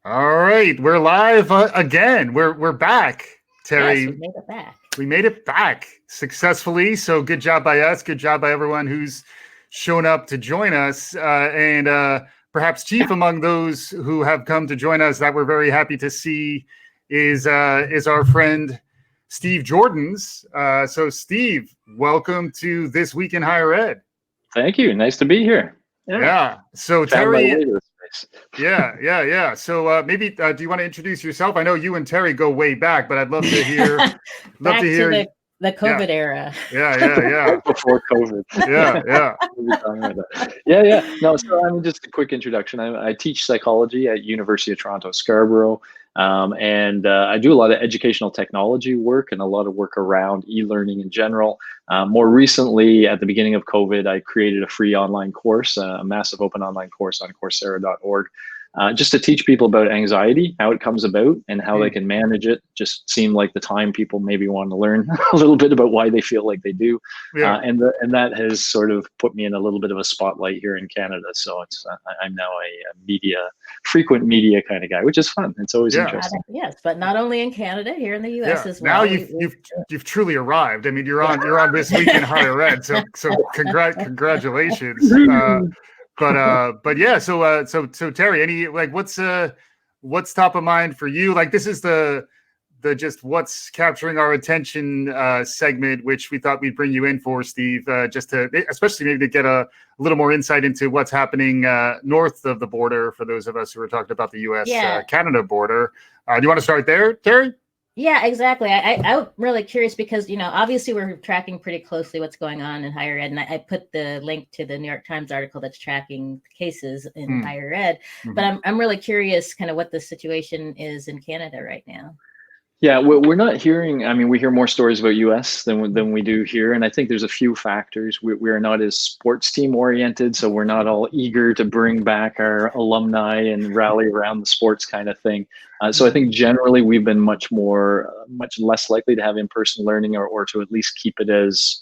All right, we're live again. We're back, Terri. Yes, we made it back. We made it back successfully. So good job by us. Good job by everyone who's shown up to join us. And perhaps chief among those who have come to join us that we're very happy to see is our friend Steve Joordens. So Steve, welcome to This Week in Higher Ed. Thank you. Nice to be here. Yeah. So Found my Terri. way to this place. Yeah. So maybe do you want to introduce yourself? I know you and Terri go way back, but I'd love to hear. Back to the COVID era. Yeah. Before COVID. Yeah. No, so I mean, just a quick introduction. I teach psychology at University of Toronto, Scarborough. And I do a lot of educational technology work and a lot of work around e-learning in general. More recently, at the beginning of COVID, I created a free online course, a massive open online course on Coursera.org, just to teach people about anxiety, how it comes about and how they can manage it. Just seemed like the time people maybe want to learn a little bit about why they feel like they do. And that has sort of put me in a little bit of a spotlight here in Canada. So it's I'm now a frequent media kind of guy, which is fun. It's always interesting. Yes, but not only in Canada, here in the US as well. Now you've truly arried. I mean, you're on This Week in Higher Ed. So congratulations. But yeah, so Terri, any what's top of mind for you? Like, this is the just what's capturing our attention segment, which we thought we'd bring you in for, Steve, just to especially maybe to get a little more insight into what's happening north of the border for those of us who are talking about the U.S. Canada border. Do you want to start there, Terri? Yeah, exactly. I'm really curious because, obviously we're tracking pretty closely what's going on in higher ed. And I put the link to the New York Times article that's tracking cases in higher ed. Mm-hmm. But I'm really curious kind of what the situation is in Canada right now. Yeah, we're not hearing, I mean, we hear more stories about US than we do here. And I think there's a few factors. We are not as sports team oriented, so we're not all eager to bring back our alumni and rally around the sports kind of thing. So I think generally we've been much less likely to have in-person learning or to at least keep it as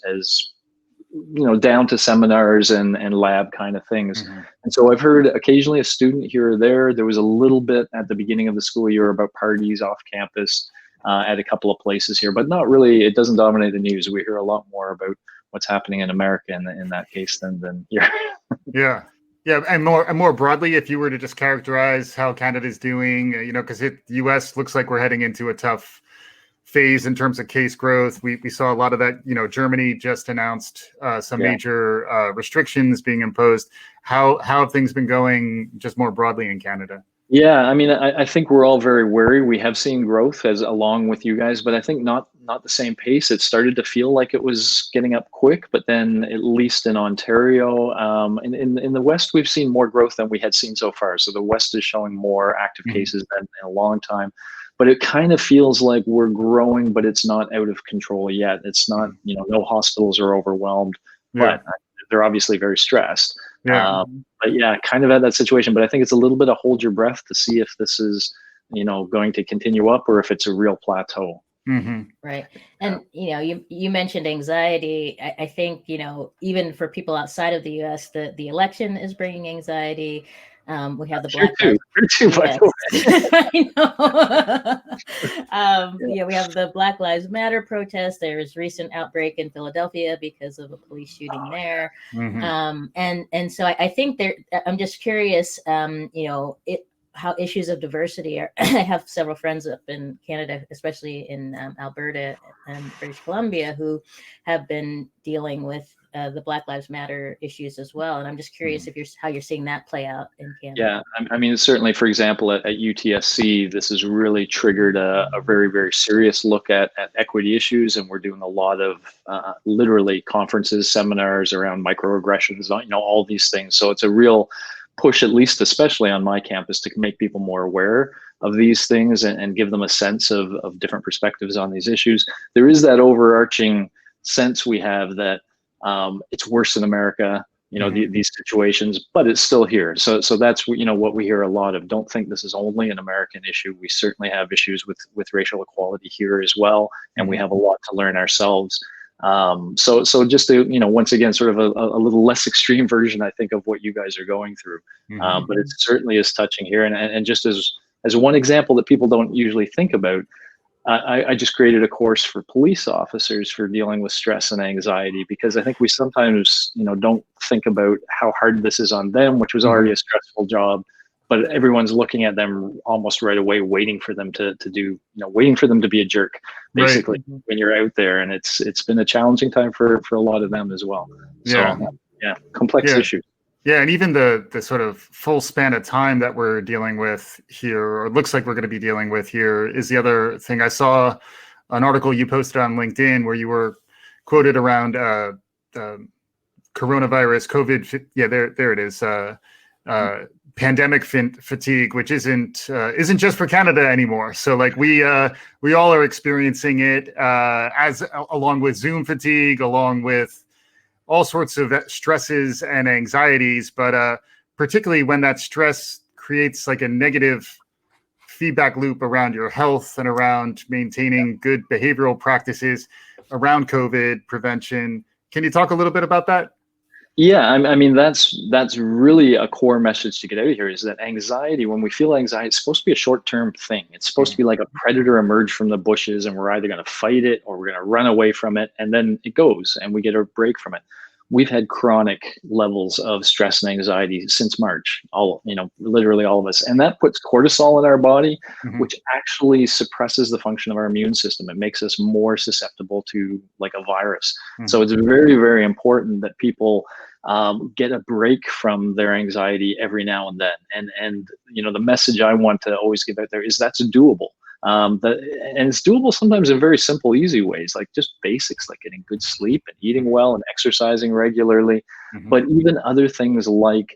down to seminars and lab kind of things. Mm-hmm. And so I've heard occasionally a student here or there. There was a little bit at the beginning of the school year about parties off campus. At a couple of places here, but not really. It doesn't dominate the news. We hear a lot more about what's happening in America in that case than here. Yeah, and more broadly, if you were to just characterize how Canada's doing, because the U.S. looks like we're heading into a tough phase in terms of case growth. We saw a lot of that. Germany just announced some major restrictions being imposed. How have things been going just more broadly in Canada? Yeah, I mean, I think we're all very wary. We have seen growth along with you guys, but I think not the same pace. It started to feel like it was getting up quick, but then at least in Ontario, in the West, we've seen more growth than we had seen so far. So the West is showing more active cases than in a long time. But it kind of feels like we're growing, but it's not out of control yet. It's not, no hospitals are overwhelmed, but they're obviously very stressed. But yeah, kind of at that situation. But I think it's a little bit of hold your breath to see if this is, going to continue up or if it's a real plateau. Mm-hmm. Right. And, you mentioned anxiety. I think, even for people outside of the U.S., the election is bringing anxiety. We have the Black we have the Black Lives Matter protest. There's recent outbreak in Philadelphia because of a police shooting there. Mm-hmm. And so I think I'm just curious, how issues of diversity are. I have several friends up in Canada, especially in Alberta and British Columbia, who have been dealing with the Black Lives Matter issues as well. And I'm just curious how you're seeing that play out in Canada. Yeah, I mean, certainly, for example, at UTSC, this has really triggered a very, very serious look at equity issues. And we're doing a lot of literally conferences, seminars around microaggressions, all these things. So it's a real push, at least especially on my campus, to make people more aware of these things and give them a sense of different perspectives on these issues. There is that overarching sense we have that it's worse in America, these situations, but it's still here. So that's, what we hear a lot of. Don't think this is only an American issue. We certainly have issues with racial equality here as well. And we have a lot to learn ourselves. So just to, once again, sort of a little less extreme version, I think, of what you guys are going through. But it certainly is touching here. And just as as one example that people don't usually think about, I just created a course for police officers for dealing with stress and anxiety, because I think we sometimes, don't think about how hard this is on them, which was already a stressful job, but everyone's looking at them almost right away, waiting for them to do, waiting for them to be a jerk, basically, when you're out there. And it's been a challenging time for a lot of them as well. So, complex issue. Yeah, and even the sort of full span of time that we're dealing with here, or looks like we're going to be dealing with here, is the other thing. I saw an article you posted on LinkedIn where you were quoted around coronavirus, COVID. Yeah, there it is. Pandemic fatigue, which isn't just for Canada anymore. So like we all are experiencing it, as along with Zoom fatigue, along with all sorts of stresses and anxieties, but particularly when that stress creates like a negative feedback loop around your health and around maintaining good behavioral practices around COVID prevention. Can you talk a little bit about that? Yeah, I mean, that's really a core message to get out of here, is that anxiety, when we feel anxiety, it's supposed to be a short-term thing. It's supposed to be like a predator emerge from the bushes, and we're either going to fight it or we're going to run away from it, and then it goes and we get a break from it. We've had chronic levels of stress and anxiety since March, literally all of us. And that puts cortisol in our body, which actually suppresses the function of our immune system. It makes us more susceptible to like a virus. So it's very, very important that people get a break from their anxiety every now and then. And the message I want to always give out there is that's doable. And it's doable sometimes in very simple, easy ways, like just basics, like getting good sleep and eating well and exercising regularly. But even other things like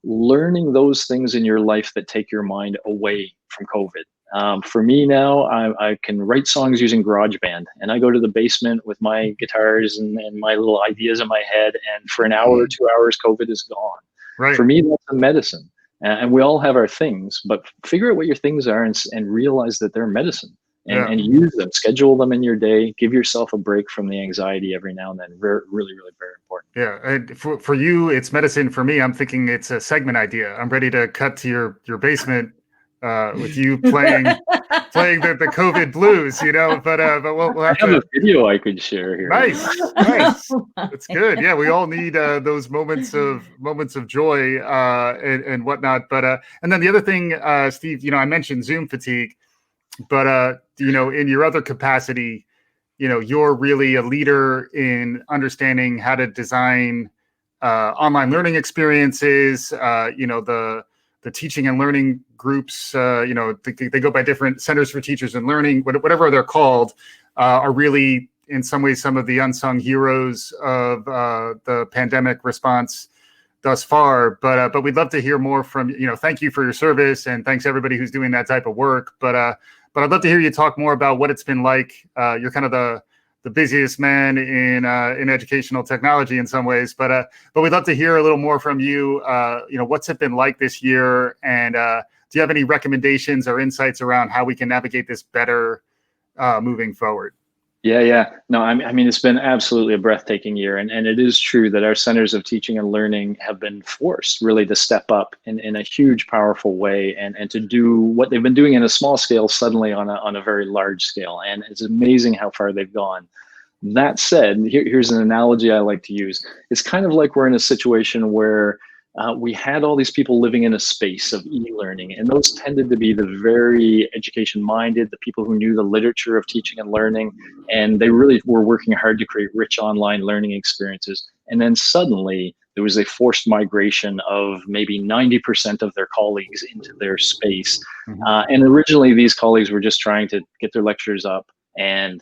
learning those things in your life that take your mind away from COVID. For me now, I can write songs using GarageBand, and I go to the basement with my guitars and my little ideas in my head, and for an hour or 2 hours, COVID is gone. Right. For me, that's a medicine. And we all have our things, but figure out what your things are and realize that they're medicine, and use them, schedule them in your day, give yourself a break from the anxiety every now and then. Really, really very important. Yeah. And for you, it's medicine. For me, I'm thinking it's a segment idea. I'm ready to cut to your basement with you playing the COVID blues, but we'll have a video I could share here. Nice. That's good. Yeah, we all need those moments of joy and whatnot. But and then the other thing, Steve, I mentioned Zoom fatigue, but in your other capacity, you're really a leader in understanding how to design online learning experiences. The teaching and learning groups, they go by different centers for teachers and learning, whatever they're called, are really in some ways some of the unsung heroes of the pandemic response thus far. But we'd love to hear more from, thank you for your service, and thanks everybody who's doing that type of work. But I'd love to hear you talk more about what it's been like. You're kind of the busiest man in educational technology in some ways, but we'd love to hear a little more from you. What's it been like this year, and do you have any recommendations or insights around how we can navigate this better moving forward? Yeah. No, I mean, it's been absolutely a breathtaking year, and it is true that our centers of teaching and learning have been forced really to step up in a huge, powerful way, and to do what they've been doing in a small scale suddenly on a very large scale. And it's amazing how far they've gone. That said, here's an analogy I like to use. It's kind of like we're in a situation where we had all these people living in a space of e-learning, and those tended to be the very education-minded, the people who knew the literature of teaching and learning, and they really were working hard to create rich online learning experiences. And then suddenly there was a forced migration of maybe 90% of their colleagues into their space. And originally these colleagues were just trying to get their lectures up and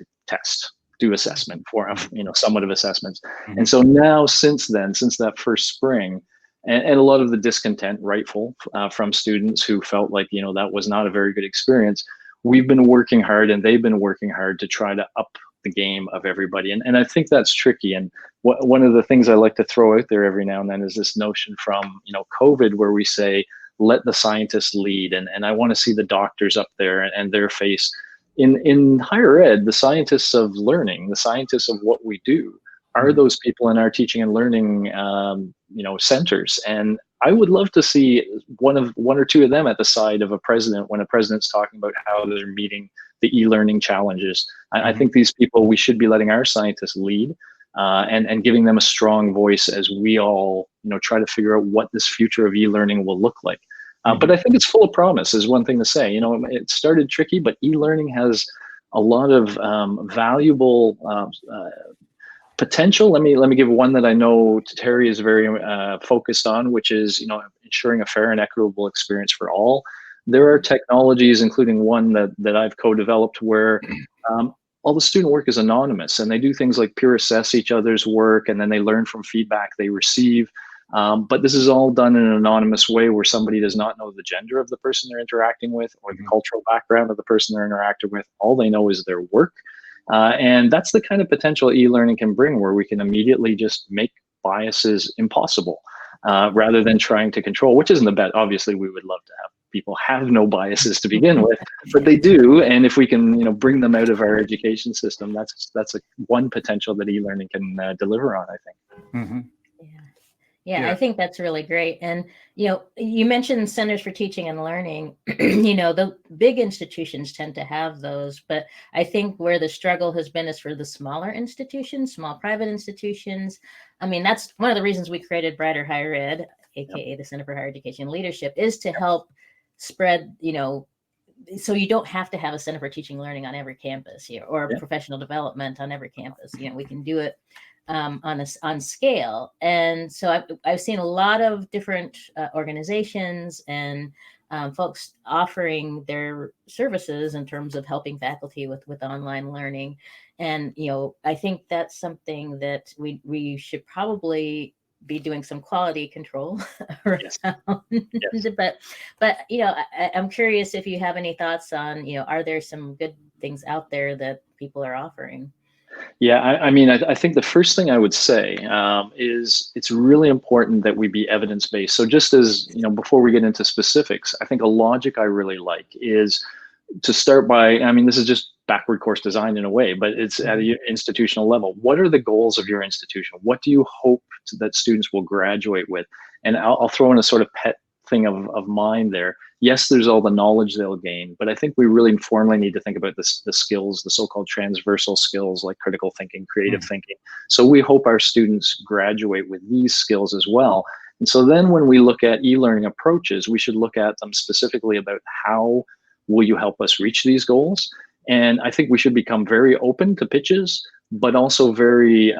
do assessment for them, somewhat of assessments. And so now, since that first spring, and a lot of the discontent, rightful, from students who felt like, that was not a very good experience, we've been working hard, and they've been working hard to try to up the game of everybody. And I think that's tricky. And one of the things I like to throw out there every now and then is this notion from, COVID, where we say, let the scientists lead. And I want to see the doctors up there and their face. In higher ed, the scientists of learning, the scientists of what we do, are those people in our teaching and learning centers. And I would love to see one or two of them at the side of a president when a president's talking about how they're meeting the e-learning challenges. I think these people, we should be letting our scientists lead, and giving them a strong voice as we all, try to figure out what this future of e-learning will look like. But I think it's full of promise is one thing to say. It started tricky, but e-learning has a lot of valuable potential. Let me give one that I know Terri is very focused on, which is ensuring a fair and equitable experience for all. There are technologies, including one that I've co-developed, where all the student work is anonymous, and they do things like peer assess each other's work, and then they learn from feedback they receive. But this is all done in an anonymous way where somebody does not know the gender of the person they're interacting with or the cultural background of the person they're interacting with. All they know is their work. And that's the kind of potential e-learning can bring, where we can immediately just make biases impossible, rather than trying to control, which isn't the best. Obviously, we would love to have people have no biases to begin with, but they do. And if we can, bring them out of our education system, that's one potential that e-learning can deliver on, I think. Yeah, I think that's really great. And, you mentioned centers for teaching and learning. The big institutions tend to have those, but I think where the struggle has been is for the smaller institutions, small private institutions. I mean, that's one of the reasons we created Brighter Higher Ed, aka the Center for Higher Education Leadership, is to help spread, so you don't have to have a Center for Teaching and Learning on every campus here, or professional development on every campus. We can do it on scale. And so I've seen a lot of different organizations and folks offering their services in terms of helping faculty with online learning. And, I think that's something that we should probably be doing some quality control around. Yes. But I'm curious if you have any thoughts on, are there some good things out there that people are offering? Yeah, I think the first thing I would say is it's really important that we be evidence-based. So just as, before we get into specifics, I think a logic I really like is to start by, this is just backward course design in a way, but it's at an institutional level. What are the goals of your institution? What do you hope that students will graduate with? And I'll throw in a sort of pet thing of mine there. Yes, there's all the knowledge they'll gain, but I think we really formally need to think about the skills, the so-called transversal skills like critical thinking, creative thinking. So we hope our students graduate with these skills as well. And so then when we look at e-learning approaches, we should look at them specifically about how will you help us reach these goals? And I think we should become very open to pitches, but also very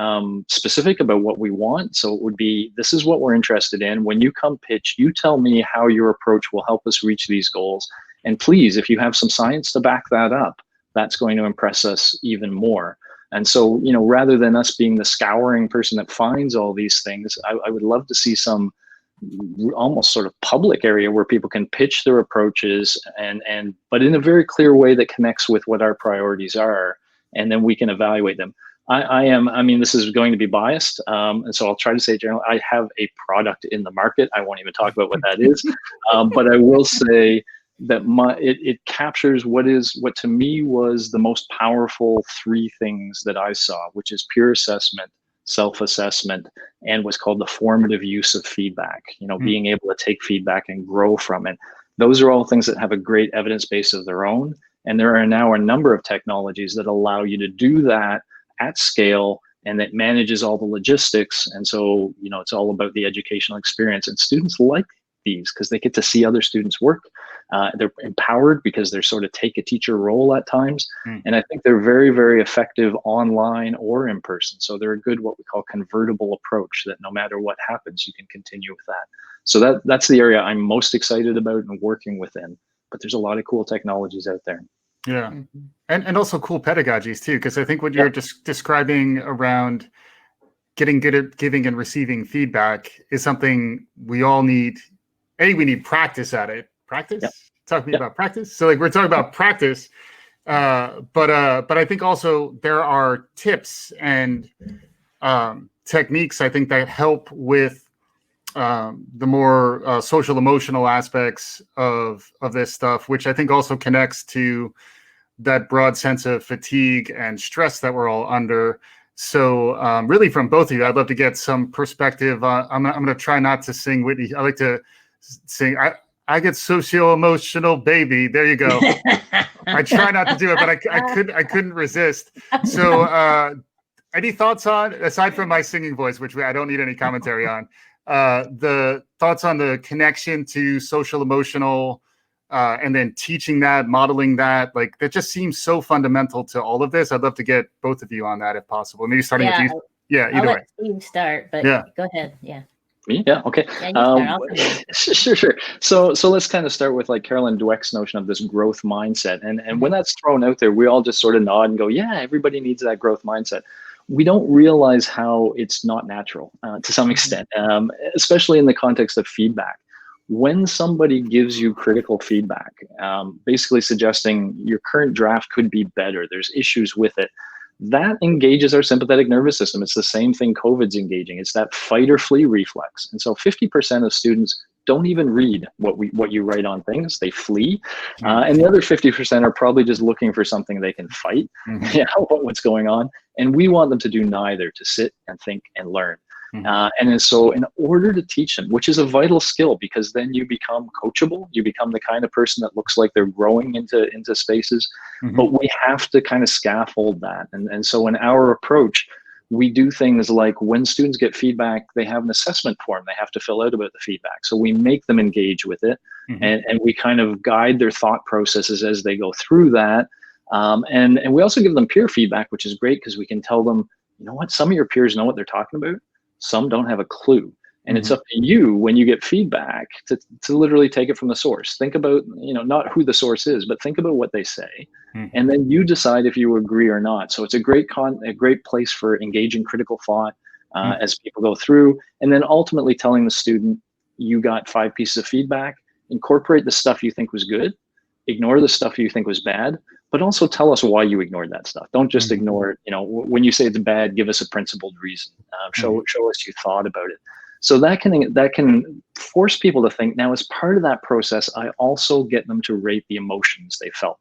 specific about what we want. So it would be, this is what we're interested in. When you come pitch, you tell me how your approach will help us reach these goals. And please, if you have some science to back that up, that's going to impress us even more. And so, rather than us being the scouring person that finds all these things, I would love to see some almost sort of public area where people can pitch their approaches but in a very clear way that connects with what our priorities are, and then we can evaluate them. This is going to be biased, and so I'll try to say generally, I have a product in the market. I won't even talk about what that is, but I will say that it captures what to me was the most powerful three things that I saw, which is peer assessment, self-assessment, and what's called the formative use of feedback, being able to take feedback and grow from it. Those are all things that have a great evidence base of their own. And there are now a number of technologies that allow you to do that at scale, and that manages all the logistics. And so, it's all about the educational experience, and students like these because they get to see other students work. They're empowered because they're sort of take a teacher role at times. And I think they're very, very effective online or in person. So they're a good, what we call convertible approach, that no matter what happens, you can continue with that. So that's the area I'm most excited about and working within. But there's a lot of cool technologies out there. Yeah. And also cool pedagogies too, because I think what you're just describing around getting good at giving and receiving feedback is something we all need. We need practice at it. Practice? Talk to me about practice. So we're talking about practice, but I think also there are tips and techniques, I think, that help with the more social emotional aspects of this stuff, which I think also connects to that broad sense of fatigue and stress that we're all under. So really from both of you, I'd love to get some perspective. I'm going to try not to sing Whitney. I like to sing. I get socio-emotional, baby. There you go. I try not to do it, but I couldn't resist. So any thoughts on, aside from my singing voice, which I don't need any commentary on, the thoughts on the connection to social emotional, and then teaching that, modeling that, like that just seems so fundamental to all of this. I'd love to get both of you on that if possible. Maybe starting with you. Yeah, either way. I'll let Steve start, but yeah, go ahead. Yeah. Me? Yeah. Okay. Yeah, you start. I'll come in. Sure. So let's kind of start with like Carolyn Dweck's notion of this growth mindset. And when that's thrown out there, we all just sort of nod and go, yeah, everybody needs that growth mindset. We don't realize how it's not natural to some extent, especially in the context of feedback. When somebody gives you critical feedback, basically suggesting your current draft could be better, there's issues with it, that engages our sympathetic nervous system. It's the same thing COVID's engaging. It's that fight or flee reflex. And so 50% of students don't even read what you write on things. They flee. And the other 50% are probably just looking for something they can fight, what's going on. And we want them to do neither, to sit and think and learn. And so in order to teach them, which is a vital skill, because then you become coachable, you become the kind of person that looks like they're growing into spaces, but we have to kind of scaffold that. And so in our approach, we do things like when students get feedback, they have an assessment form they have to fill out about the feedback. So we make them engage with it, and we kind of guide their thought processes as they go through that. And we also give them peer feedback, which is great because we can tell them, you know what, some of your peers know what they're talking about. Some don't have a clue. And it's up to you when you get feedback to literally take it from the source. Think about, not who the source is, but think about what they say. And then you decide if you agree or not. So it's a great place for engaging critical thought as people go through. And then ultimately telling the student, you got 5 pieces of feedback, incorporate the stuff you think was good, ignore the stuff you think was bad, but also tell us why you ignored that stuff. Don't just ignore it. When you say it's bad, give us a principled reason. Show us you thought about it. So that can force people to think. Now, as part of that process, I also get them to rate the emotions they felt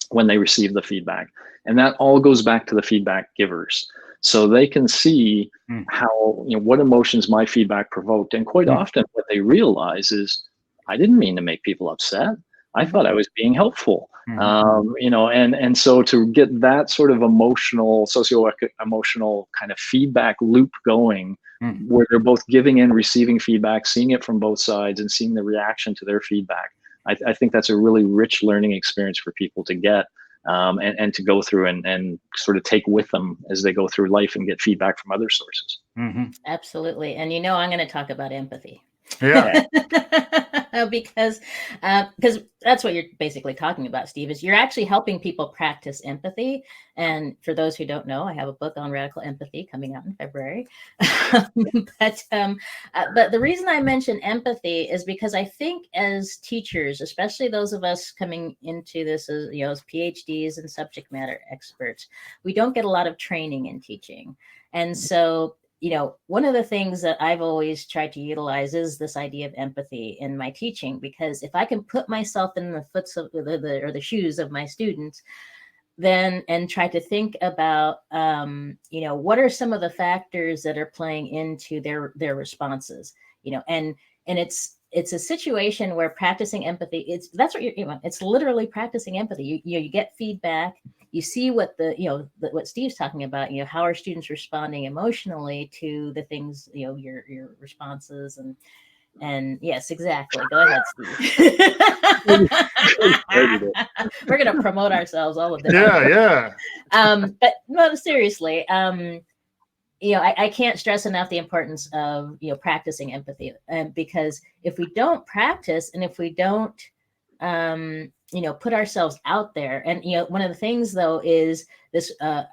when they receive the feedback. And that all goes back to the feedback givers. So they can see how, what emotions my feedback provoked. And quite often what they realize is, I didn't mean to make people upset. I thought I was being helpful, and so to get that sort of socio-emotional kind of feedback loop going, where they're both giving and receiving feedback, seeing it from both sides and seeing the reaction to their feedback. I think that's a really rich learning experience for people to get and to go through and sort of take with them as they go through life and get feedback from other sources. Absolutely. And I'm going to talk about empathy. Yeah. because that's what you're basically talking about, Steve, is you're actually helping people practice empathy. And for those who don't know, I have a book on radical empathy coming out in February. But the reason I mention empathy is because I think as teachers, especially those of us coming into this as PhDs and subject matter experts, we don't get a lot of training in teaching. And so one of the things that I've always tried to utilize is this idea of empathy in my teaching, because if I can put myself in the foots of the shoes of my students, then and try to think about, what are some of the factors that are playing into their responses, and it's a situation where practicing empathy, it's literally practicing empathy. You get feedback. You see what what Steve's talking about, how are students responding emotionally to the things, your responses and yes, exactly. Go ahead, Steve. We're going to promote ourselves all of this. Yeah. But no, seriously, I can't stress enough the importance of, practicing empathy, because if we don't practice and if we don't, put ourselves out there. And, one of the things, though, is this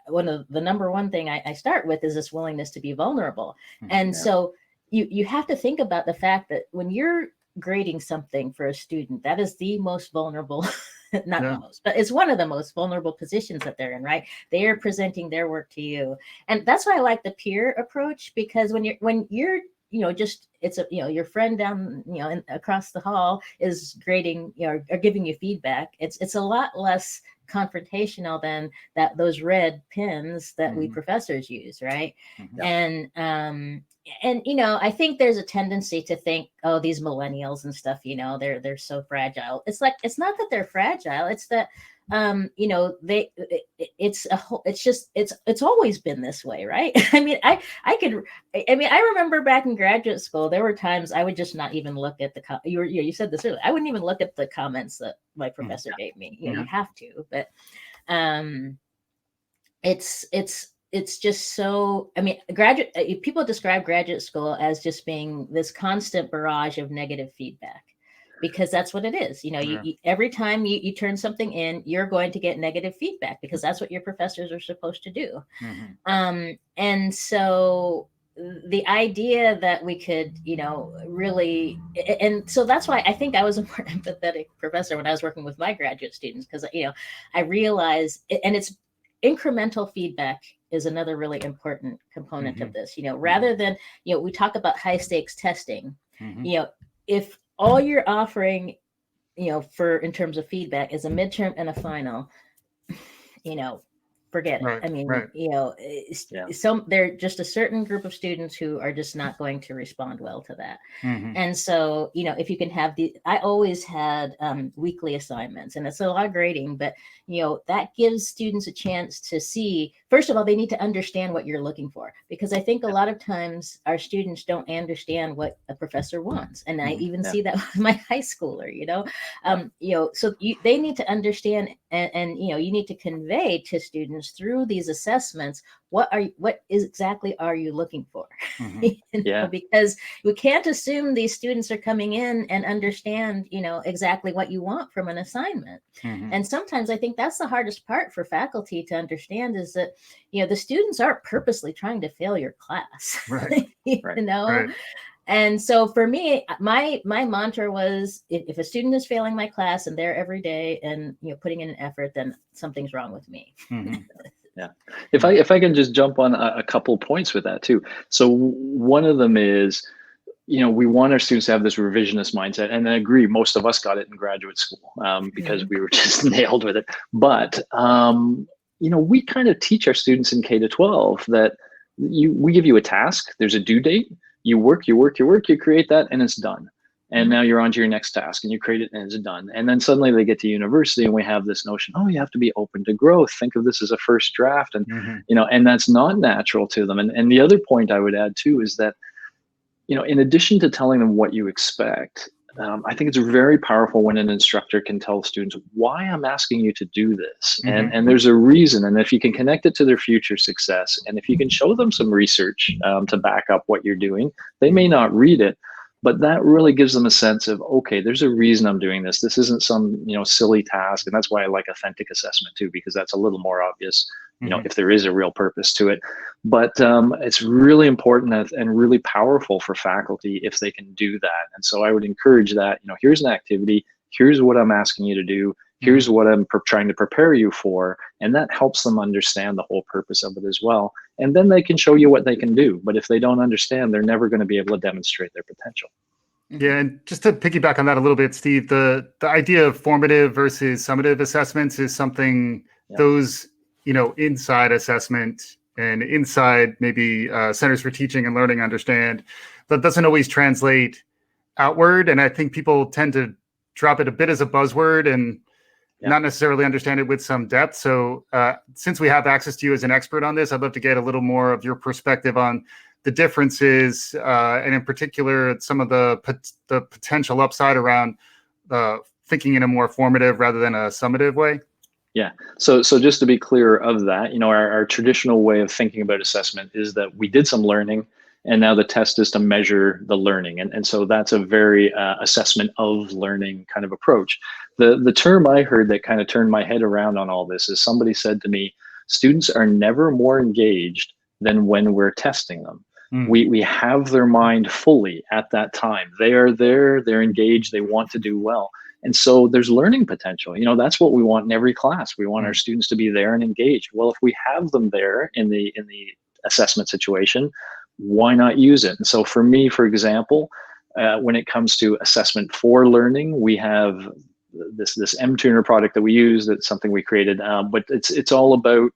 one of the number one thing I start with is this willingness to be vulnerable. And so you have to think about the fact that when you're grading something for a student, that is the most vulnerable, not the most, but it's one of the most vulnerable positions that they're in, right? They are presenting their work to you. And that's why I like the peer approach, because when you're just it's your friend down across the hall is grading or giving you feedback, it's a lot less confrontational than those red pins that we professors use, right? And you know, I think there's a tendency to think, oh, these millennials and stuff, you know, they're so fragile. It's like, it's not that they're fragile, it's that you know, it's always been this way, right? I mean, I remember back in graduate school, there were times I would just not even look at you said this earlier, I wouldn't even look at the comments that my professor gave me. You know, you have to, but it's just so, I mean, people describe graduate school as just being this constant barrage of negative feedback, because that's what it is. You know, you every time you turn something in, you're going to get negative feedback, because that's what your professors are supposed to do. And so the idea that we could, you know, really, and so that's why I think I was a more empathetic professor when I was working with my graduate students, because, you know, I realized, and it's incremental feedback is another really important component of this. You know, rather than, you know, we talk about high stakes testing, you know, if all you're offering, you know, in terms of feedback is a midterm and a final, you know, forget it. I mean, you know, they're just a certain group of students who are just not going to respond well to that. And so, you know, if you can have I always had weekly assignments, and it's a lot of grading, but, you know, that gives students a chance to see, first of all, they need to understand what you're looking for, because I think a lot of times our students don't understand what a professor wants. And I even see that with my high schooler, you know, so they need to understand, and, you know, you need to convey to students through these assessments, what exactly are you looking for? You know, because we can't assume these students are coming in and understand, you know, exactly what you want from an assignment. And sometimes I think that's the hardest part for faculty to understand, is that, you know, the students aren't purposely trying to fail your class, you know? And so for me, my mantra was, if a student is failing my class and they're every day and, you know, putting in an effort, then something's wrong with me. If I can just jump on a couple points with that too. So one of them is, you know, we want our students to have this revisionist mindset, and I agree, most of us got it in graduate school because we were just nailed with it. But you know, we kind of teach our students in K-12 that we give you a task, there's a due date, you work, you create that, and it's done. And now you're on to your next task, and you create it and it's done. And then suddenly they get to university, and we have this notion, oh, you have to be open to growth. Think of this as a first draft. And, you know, and that's not natural to them. And the other point I would add too is that, you know, in addition to telling them what you expect, I think it's very powerful when an instructor can tell students why I'm asking you to do this. And there's a reason. And if you can connect it to their future success, and if you can show them some research to back up what you're doing, they may not read it, but that really gives them a sense of, okay, there's a reason I'm doing this. This isn't some, you know, silly task. And that's why I like authentic assessment too, because that's a little more obvious, you know, if there is a real purpose to it. But it's really important and really powerful for faculty if they can do that. And so I would encourage that, you know, here's an activity, here's what I'm asking you to do, here's what I'm trying to prepare you for. And that helps them understand the whole purpose of it as well. And then they can show you what they can do. But if they don't understand, they're never going to be able to demonstrate their potential. Yeah, and just to piggyback on that a little bit, Steve, the idea of formative versus summative assessments is something those, you know, inside assessment and inside maybe Centers for Teaching and Learning understand, that doesn't always translate outward. And I think people tend to drop it a bit as a buzzword and not necessarily understand it with some depth. So since we have access to you as an expert on this, I'd love to get a little more of your perspective on the differences, and in particular, some of the potential upside around thinking in a more formative rather than a summative way. Yeah. So just to be clear of that, you know, our traditional way of thinking about assessment is that we did some learning, and now the test is to measure the learning. And so that's a very assessment of learning kind of approach. The term I heard that kind of turned my head around on all this is somebody said to me, students are never more engaged than when we're testing them. We have their mind fully at that time. They are there, they're engaged, they want to do well. And so there's learning potential. You know, that's what we want in every class. We want our students to be there and engaged. Well, if we have them there in the assessment situation, why not use it? And so for me, for example, when it comes to assessment for learning, we have this M-Tuner product that we use. That's something we created, but it's all about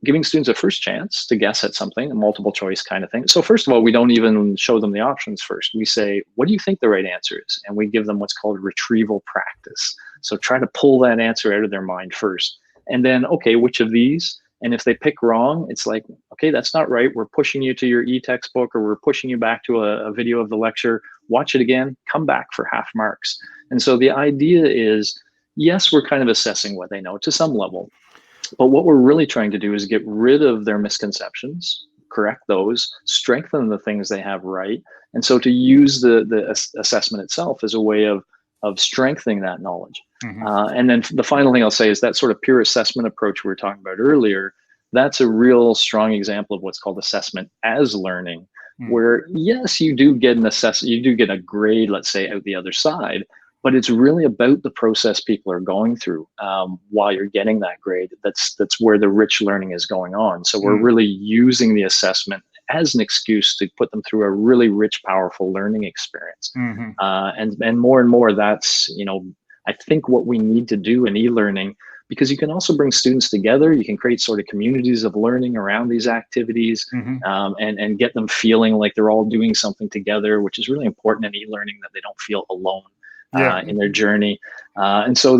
giving students a first chance to guess at something, a multiple choice kind of thing. So first of all, we don't even show them the options first. We say, what do you think the right answer is? And we give them what's called retrieval practice. So try to pull that answer out of their mind first. And then, okay, which of these? And if they pick wrong, it's like, okay, that's not right. We're pushing you to your e-textbook, or we're pushing you back to a video of the lecture. Watch it again, come back for half marks. And so the idea is, yes, we're kind of assessing what they know to some level. But what we're really trying to do is get rid of their misconceptions, correct those, strengthen the things they have right. And so to use the assessment itself as a way of strengthening that knowledge. And then the final thing I'll say is that sort of peer assessment approach we were talking about earlier, that's a real strong example of what's called assessment as learning, where yes, you do get you do get a grade, let's say, out the other side, but it's really about the process people are going through while you're getting that grade. That's where the rich learning is going on. So we're really using the assessment as an excuse to put them through a really rich, powerful learning experience. And more, that's, I think what we need to do in e-learning, because you can also bring students together. You can create sort of communities of learning around these activities, and get them feeling like they're all doing something together, which is really important in e-learning, that they don't feel alone in their journey. And so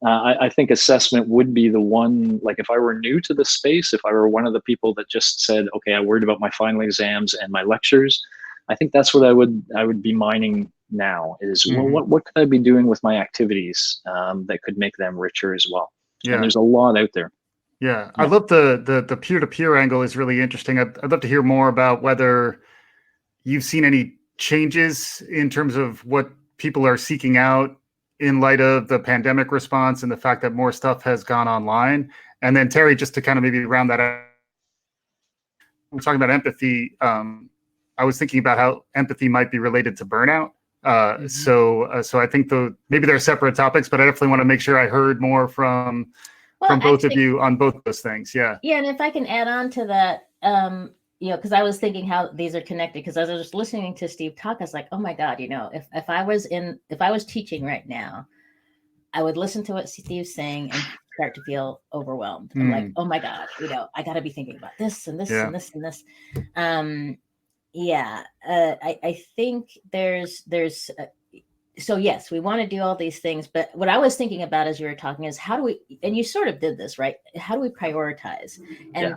I think assessment would be the one, like if I were new to the space, if I were one of the people that just said, okay, I worried about my final exams and my lectures, I think that's what I would be mining now is, well, what could I be doing with my activities that could make them richer as well? And there's a lot out there. I love the peer-to-peer angle is really interesting. I'd love to hear more about whether you've seen any changes in terms of what people are seeking out in light of the pandemic response and the fact that more stuff has gone online. And then Terri, just to kind of maybe round that out, we're talking about empathy. I was thinking about how empathy might be related to burnout. So I think maybe they're separate topics, but I definitely want to make sure I heard more from both of you on both those things. Yeah. And if I can add on to that, because I was thinking how these are connected, because as I was listening to Steve talk, I was like, oh my God, if I was teaching right now, I would listen to what Steve's saying and start to feel overwhelmed. I'm like, oh my God, I got to be thinking about this and this and this and this. I think there's so yes, we want to do all these things, but what I was thinking about as you were talking is how do we, and you sort of did this, right? How do we prioritize? And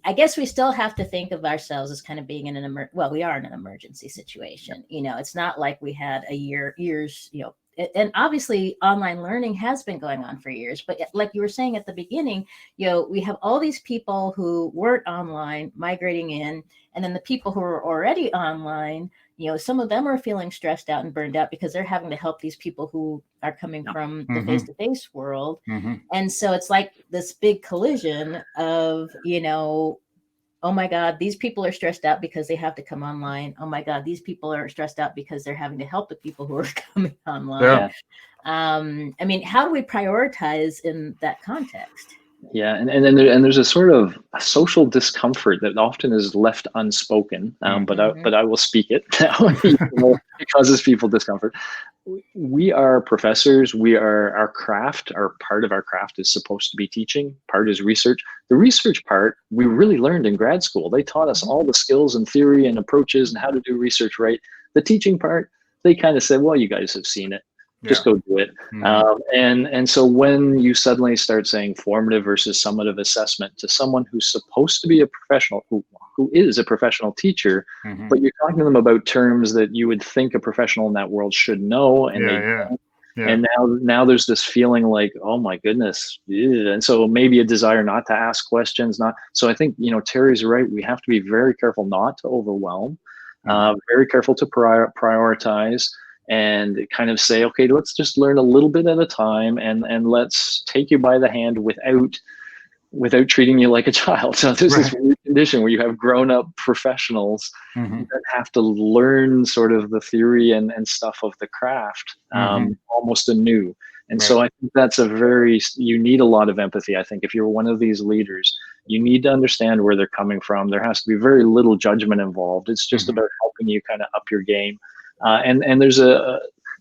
I guess we still have to think of ourselves as kind of being in we are in an emergency situation. It's not like we had years, and obviously online learning has been going on for years, but like you were saying at the beginning, we have all these people who weren't online migrating in, and then the people who are already online, some of them are feeling stressed out and burned out because they're having to help these people who are coming from the face-to-face world. And so it's like this big collision of, oh my God, these people are stressed out because they have to come online. Oh my God, these people are stressed out because they're having to help the people who are coming online. I mean, how do we prioritize in that context? And there's a sort of social discomfort that often is left unspoken, but I will speak it now. It causes people discomfort. We are professors. Our craft, part of our craft is supposed to be teaching. Part is research. The research part we really learned in grad school. They taught us all the skills and theory and approaches and how to do research right. The teaching part, they kind of said, well, you guys have seen it. Just go do it. And so when you suddenly start saying formative versus summative assessment to someone who's supposed to be a professional, who is a professional teacher, but you're talking to them about terms that you would think a professional in that world should know, and they don't. And now there's this feeling like, oh my goodness. And so maybe a desire not to ask questions. So I think, Terry's right. We have to be very careful not to overwhelm, very careful to prioritize, and kind of say, okay, let's just learn a little bit at a time, and let's take you by the hand without treating you like a child. So there's this weird condition where you have grown-up professionals that have to learn sort of the theory and stuff of the craft almost anew. And so I think that's you need a lot of empathy. I think if you're one of these leaders, you need to understand where they're coming from. There has to be very little judgment involved. It's just about helping you kind of up your game. And there's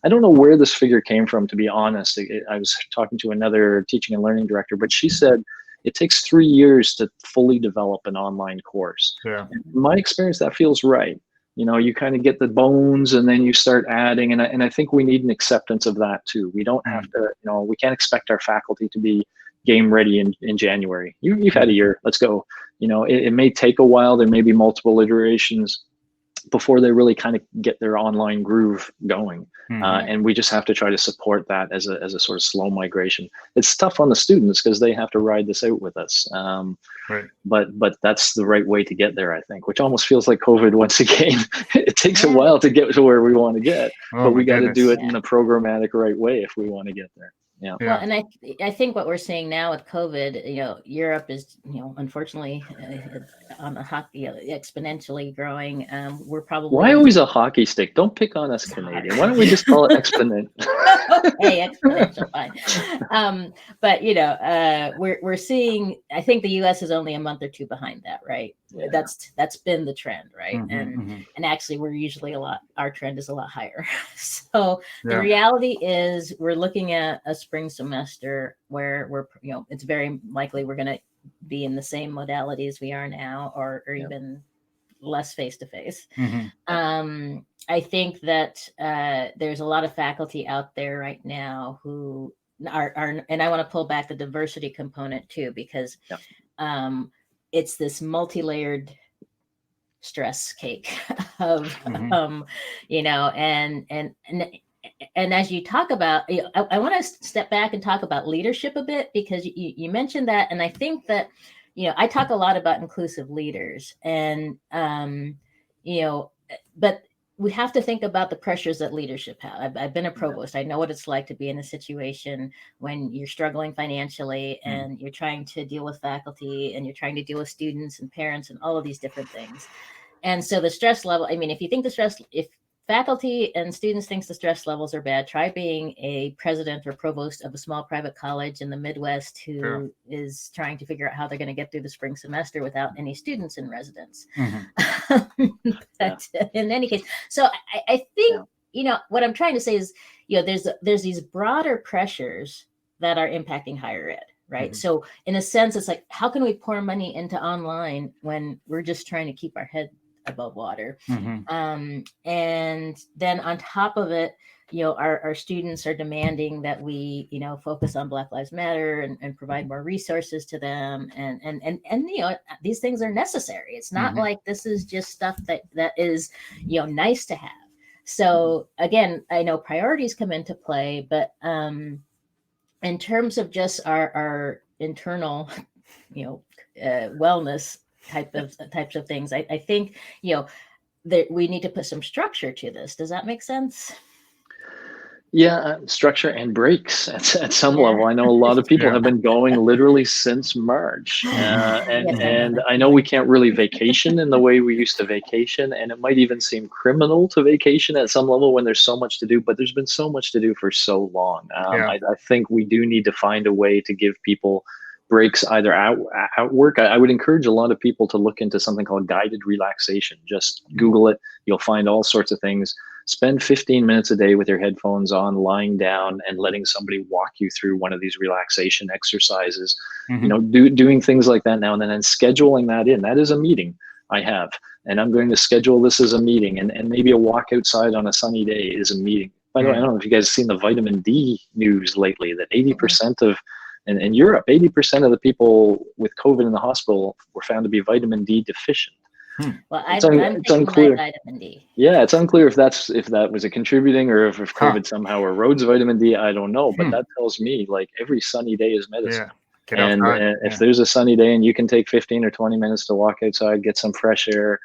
I don't know where this figure came from, to be honest. I was talking to another teaching and learning director, but she said it takes 3 years to fully develop an online course. Yeah. In my experience, that feels right. You kind of get the bones and then you start adding. And I think we need an acceptance of that too. We don't have to, we can't expect our faculty to be game ready in January. You've had a year, let's go. It may take a while. There may be multiple iterations before they really kind of get their online groove going. And we just have to try to support that as a sort of slow migration. It's tough on the students because they have to ride this out with us. Right. But that's the right way to get there, I think, which almost feels like COVID once again. It takes a while to get to where we want to get, but we got to do it in a programmatic right way if we want to get there. Yeah. Well, and I think what we're seeing now with COVID, Europe is, unfortunately, on a hockey exponentially growing. We're probably why always a hockey stick? Don't pick on us Canadian. Why don't we just call it exponent? Hey, exponential, fine. But we're seeing. I think the U.S. is only a month or two behind that, right? Yeah. That's been the trend, right? And actually, we're usually our trend is a lot higher. So the reality is, we're looking at a spring semester where it's very likely we're going to be in the same modalities we are now, or even less face-to-face. I think that there's a lot of faculty out there right now who are and I want to pull back the diversity component too, because it's this multi-layered stress cake of and as you talk about, I want to step back and talk about leadership a bit, because you mentioned that, and I think that I talk a lot about inclusive leaders, and but we have to think about the pressures that leadership have. I've been a provost. I know what it's like to be in a situation when you're struggling financially and you're trying to deal with faculty and you're trying to deal with students and parents and all of these different things. And so the stress level, if faculty and students thinks the stress levels are bad, try being a president or provost of a small private college in the Midwest who is trying to figure out how they're going to get through the spring semester without any students in residence. But in any case, so I think, what I'm trying to say is, there's these broader pressures that are impacting higher ed, right? So in a sense, it's like, how can we pour money into online when we're just trying to keep our head above water? And then on top of it, our students are demanding that we, focus on Black Lives Matter and provide more resources to them. And these things are necessary. It's not like this is just stuff that is, nice to have. So again, I know priorities come into play, but in terms of just our internal, wellness types of things, I think that we need to put some structure to this. Does that make sense? Yeah, structure and breaks at some level. I know a lot of people have been going literally since March, and I know we can't really vacation in the way we used to vacation, and it might even seem criminal to vacation at some level when there's so much to do, but there's been so much to do for so long. I think we do need to find a way to give people breaks either at work. I would encourage a lot of people to look into something called guided relaxation. Just Google it. You'll find all sorts of things. Spend 15 minutes a day with your headphones on, lying down and letting somebody walk you through one of these relaxation exercises. Doing things like that now and then, and scheduling that in. That is a meeting I have, and I'm going to schedule this as a meeting, and maybe a walk outside on a sunny day is a meeting. By the way, I don't know if you guys have seen the vitamin D news lately, that 80% of in Europe, 80% of the people with COVID in the hospital were found to be vitamin D deficient. Well, I'm taking my vitamin D. Yeah, it's unclear if that was a contributing, or if COVID somehow erodes vitamin D. I don't know, but that tells me like every sunny day is medicine. And if there's a sunny day and you can take 15 or 20 minutes to walk outside, get some fresh air,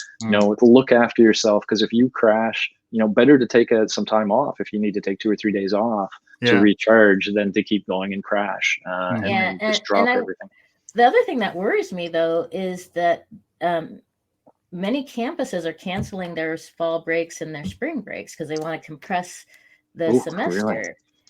look after yourself, because if you crash, better to take some time off if you need to take 2 or 3 days off to recharge than to keep going and crash and just drop everything. The other thing that worries me though is that many campuses are canceling their fall breaks and their spring breaks because they want to compress the semester.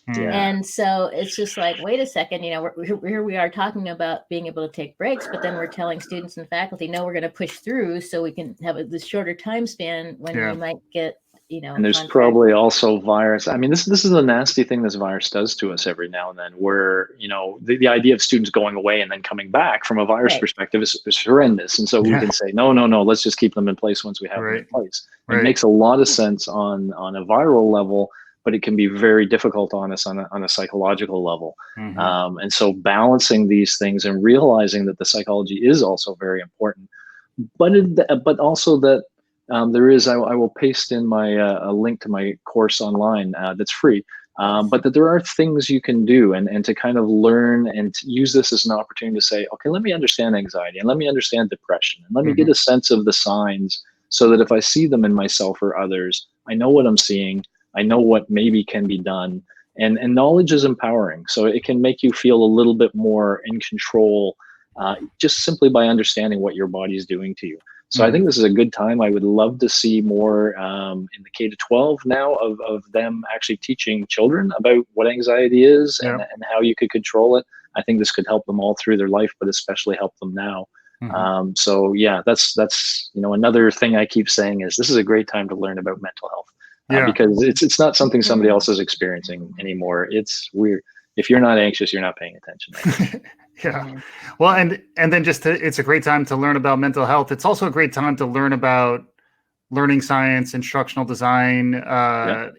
Really? Yeah. And so it's just like, wait a second, here we are talking about being able to take breaks, but then we're telling students and faculty, no, we're going to push through so we can have this shorter time span when we might get And there's contract. probably also virus. I mean, this is a nasty thing this virus does to us every now and then, where, the idea of students going away and then coming back from a virus Right. perspective is horrendous. And so we can say, no, let's just keep them in place once we have them in place. It makes a lot of sense on a viral level, but it can be very difficult on us on a psychological level. And so balancing these things and realizing that the psychology is also very important, but also that there is, I will paste in my a link to my course online that's free, but that there are things you can do and to kind of learn and to use this as an opportunity to say, okay, let me understand anxiety and let me understand depression and let me get a sense of the signs, so that if I see them in myself or others, I know what I'm seeing, I know what maybe can be done. And knowledge is empowering, so it can make you feel a little bit more in control, just simply by understanding what your body is doing to you. So I think this is a good time. I would love to see more in the K-12 now of them actually teaching children about what anxiety is and how you could control it. I think this could help them all through their life, but especially help them now. So yeah, that's another thing I keep saying is this is a great time to learn about mental health, because it's not something somebody else is experiencing anymore. It's weird. If you're not anxious, you're not paying attention. Right? Well, and then it's a great time to learn about mental health. It's also a great time to learn about learning science, instructional design,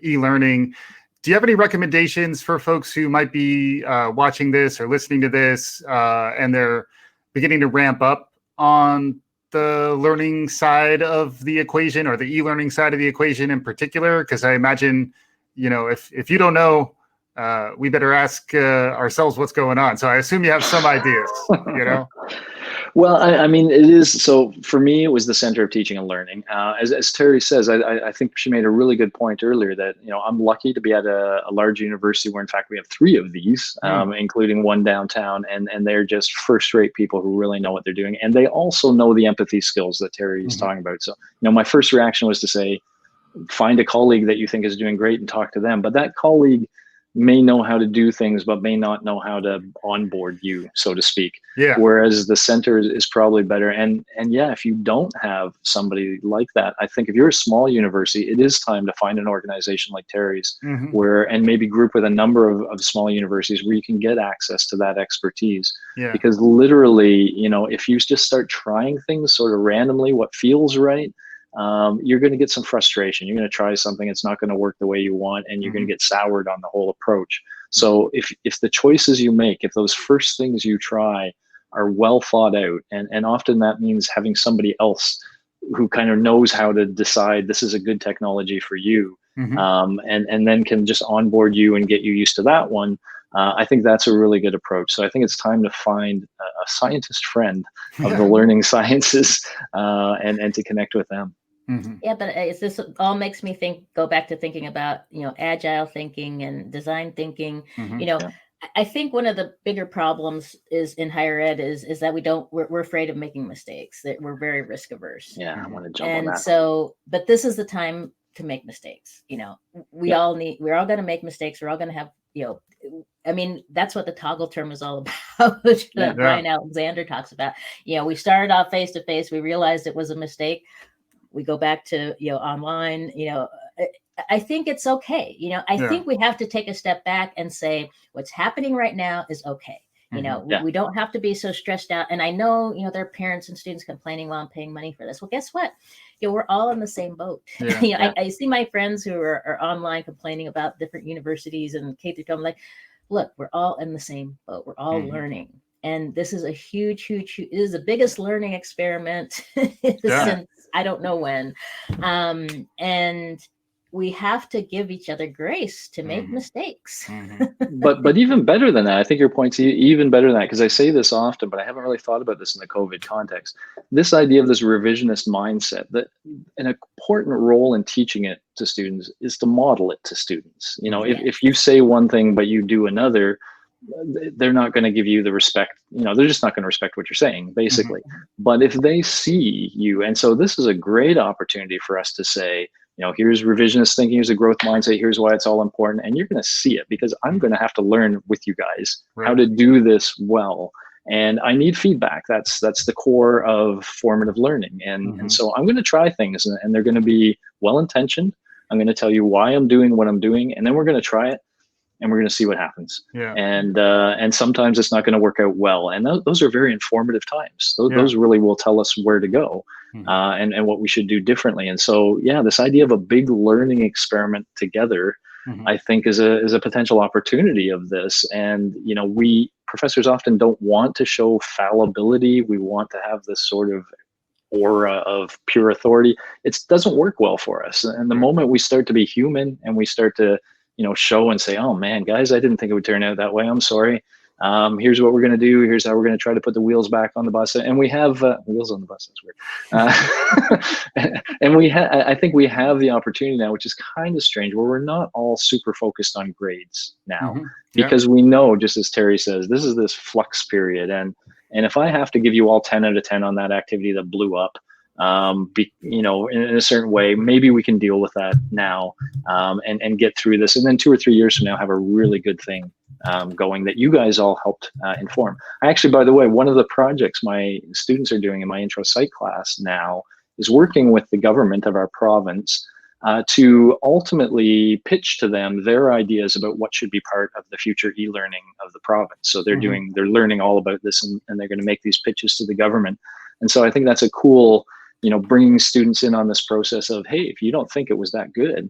e-learning. Do you have any recommendations for folks who might be watching this or listening to this and they're beginning to ramp up on the learning side of the equation, or the e-learning side of the equation in particular? Because I imagine, if you don't know, we better ask ourselves what's going on. So I assume you have some ideas, Well, I mean, it is. So for me, it was the center of teaching and learning. As Terri says, I think she made a really good point earlier that, I'm lucky to be at a large university where, in fact, we have 3 of these, including one downtown. And they're just first-rate people who really know what they're doing. And they also know the empathy skills that Terri is talking about. So, my first reaction was to say, find a colleague that you think is doing great and talk to them. But that colleague may know how to do things, but may not know how to onboard you, so to speak. Whereas the center is probably better. And if you don't have somebody like that, I think if you're a small university, it is time to find an organization like Terri's, and maybe group with a number of small universities where you can get access to that expertise. Because literally, if you just start trying things sort of randomly, what feels right, you're going to get some frustration. You're going to try something, it's not going to work the way you want, and you're going to get soured on the whole approach. So if the choices you make, if those first things you try are well thought out, and often that means having somebody else who kind of knows how to decide this is a good technology for you, and then can just onboard you and get you used to that one. I think that's a really good approach. So I think it's time to find a scientist friend of the learning sciences and to connect with them. Yeah, but this all makes me go back to thinking about, agile thinking and design thinking. I think one of the bigger problems is in higher ed is that we're afraid of making mistakes, that we're very risk averse. Yeah, I want to jump on that. And so, but this is the time to make mistakes. We're all going to make mistakes. We're all going to have, I mean, that's what the toggle term is all about, that Brian Alexander talks about. We started off face to face. We realized it was a mistake. We go back to, online, I think it's okay. I think we have to take a step back and say, what's happening right now is okay. We don't have to be so stressed out. And I know, there are parents and students complaining, well, I'm paying money for this. Well, guess what? We're all in the same boat. I see my friends who are online complaining about different universities and K-12. I'm like, look, we're all in the same boat. We're all learning. And this is a huge, it is the biggest learning experiment since I don't know when. And we have to give each other grace to make mistakes. But even better than that, I think your point's even better than that, because I say this often, but I haven't really thought about this in the COVID context. This idea of this revisionist mindset, that an important role in teaching it to students is to model it to students. If you say one thing, but you do another, they're not going to give you the respect. They're just not going to respect what you're saying, basically. But if they see you, and so this is a great opportunity for us to say, here's revisionist thinking, here's a growth mindset, here's why it's all important. And you're going to see it, because I'm going to have to learn with you guys how to do this well. And I need feedback. That's the core of formative learning. And so I'm going to try things, and they're going to be well-intentioned. I'm going to tell you why I'm doing what I'm doing, and then we're going to try it, and we're going to see what happens. Yeah. And sometimes it's not going to work out well. And those are very informative times. Those really will tell us where to go, and what we should do differently. And so, yeah, this idea of a big learning experiment together, I think is a potential opportunity of this. And, we professors often don't want to show fallibility. We want to have this sort of aura of pure authority. It doesn't work well for us. And the moment we start to be human and we start to, show and say, oh man, guys, I didn't think it would turn out that way. I'm sorry. Here's what we're going to do. Here's how we're going to try to put the wheels back on the bus. And we have wheels on the bus. That's weird. And I think we have the opportunity now, which is kind of strange, where we're not all super focused on grades now, because we know, just as Terri says, this is this flux period. And if I have to give you all 10 out of 10 on that activity that blew up, in a certain way, maybe we can deal with that now, and get through this. And then 2 or 3 years from now, have a really good thing going that you guys all helped inform. I actually, by the way, one of the projects my students are doing in my intro psych class now is working with the government of our province to ultimately pitch to them their ideas about what should be part of the future e-learning of the province. So they're learning all about this, and they're going to make these pitches to the government. And so I think that's a cool, bringing students in on this process of, hey, if you don't think it was that good,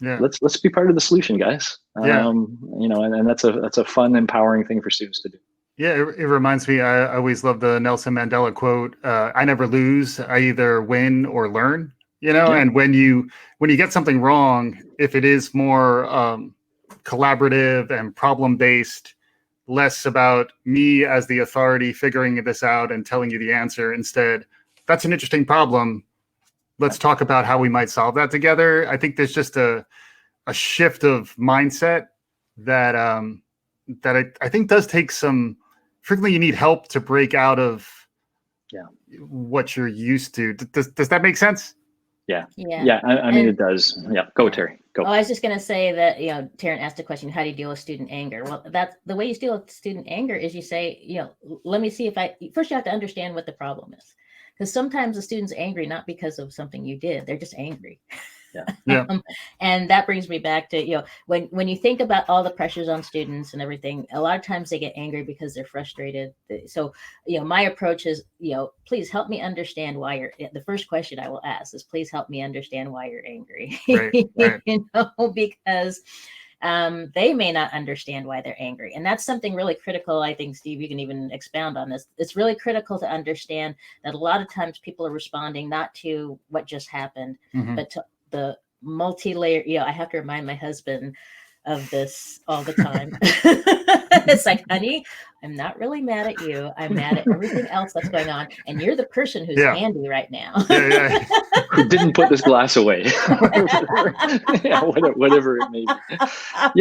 let's be part of the solution, guys. And that's a fun, empowering thing for students to do. Yeah, it reminds me, I always love the Nelson Mandela quote, I never lose, I either win or learn. And when you get something wrong, if it is more collaborative and problem-based, less about me as the authority figuring this out and telling you the answer, instead, that's an interesting problem. Let's talk about how we might solve that together. I think there's just a shift of mindset that I think does take some. Frequently, you need help to break out of what you're used to. Does that make sense? Yeah. I mean, it does. Yeah. Go, Terri. Go. Oh, I was just going to say that, Taryn asked a question, how do you deal with student anger? Well, that's the way you deal with student anger is you say, let me see first you have to understand what the problem is. Because sometimes the student's angry, not because of something you did, they're just angry. Yeah. And that brings me back to, when you think about all the pressures on students and everything, a lot of times they get angry because they're frustrated. So, my approach is, please help me understand why the first question I will ask is, please help me understand why you're angry. Right. Because they may not understand why they're angry. And that's something really critical. I think, Steve, you can even expound on this. It's really critical to understand that a lot of times people are responding not to what just happened, but to the multi-layer, I have to remind my husband of this all the time. It's like, honey, I'm not really mad at you. I'm mad at everything else that's going on. And you're the person who's handy right now. Who didn't put this glass away. Whatever it may be.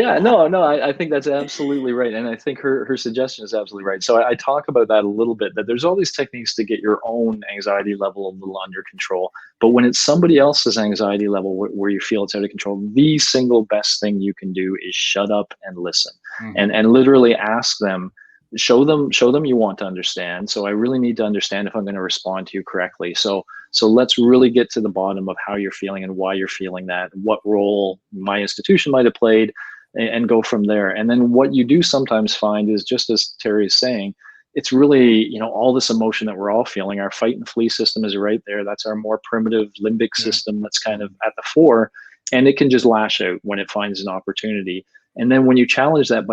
I think that's absolutely right. And I think her suggestion is absolutely right. So I talk about that a little bit, that there's all these techniques to get your own anxiety level a little under control. But when it's somebody else's anxiety level where you feel it's out of control, the single best thing you can do is shut up and listen, and literally ask them, show them you want to understand. So I really need to understand if I'm going to respond to you correctly. So let's really get to the bottom of how you're feeling and why you're feeling that, what role my institution might have played, and go from there. And then what you do sometimes find is, just as Terri is saying, it's really, all this emotion that we're all feeling. Our fight and flee system is right there. That's our more primitive limbic system that's kind of at the fore, and it can just lash out when it finds an opportunity. And then when you challenge that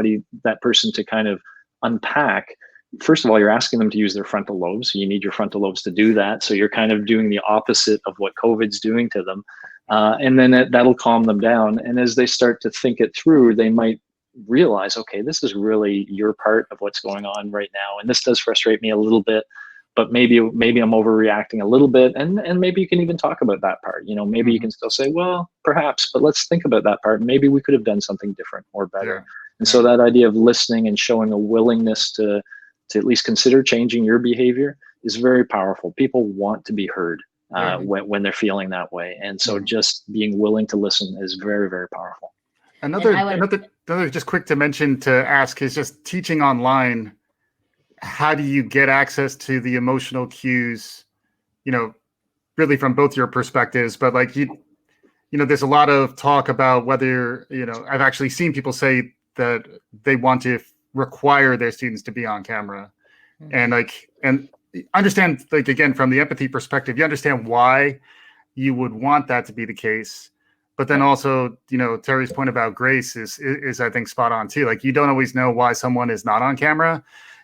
person to kind of unpack, first of all, you're asking them to use their frontal lobes. So you need your frontal lobes to do that. So you're kind of doing the opposite of what COVID's doing to them. And then that'll calm them down. And as they start to think it through, they might realize, okay, this is really your part of what's going on right now. And this does frustrate me a little bit, but maybe I'm overreacting a little bit. And maybe you can even talk about that part. Maybe you can still say, well, perhaps, but let's think about that part. Maybe we could have done something different or better. And so that idea of listening and showing a willingness to at least consider changing your behavior is very powerful. People want to be heard when they're feeling that way. And so just being willing to listen is very, very powerful. Another just quick to mention to ask is just teaching online. How do you get access to the emotional cues, really from both your perspectives, but like there's a lot of talk about whether, I've actually seen people say that they want to require their students to be on camera. And understand, like, again, from the empathy perspective, you understand why you would want that to be the case. But then also, Terri's point about grace is I think spot on too. Like, you don't always know why someone is not on camera.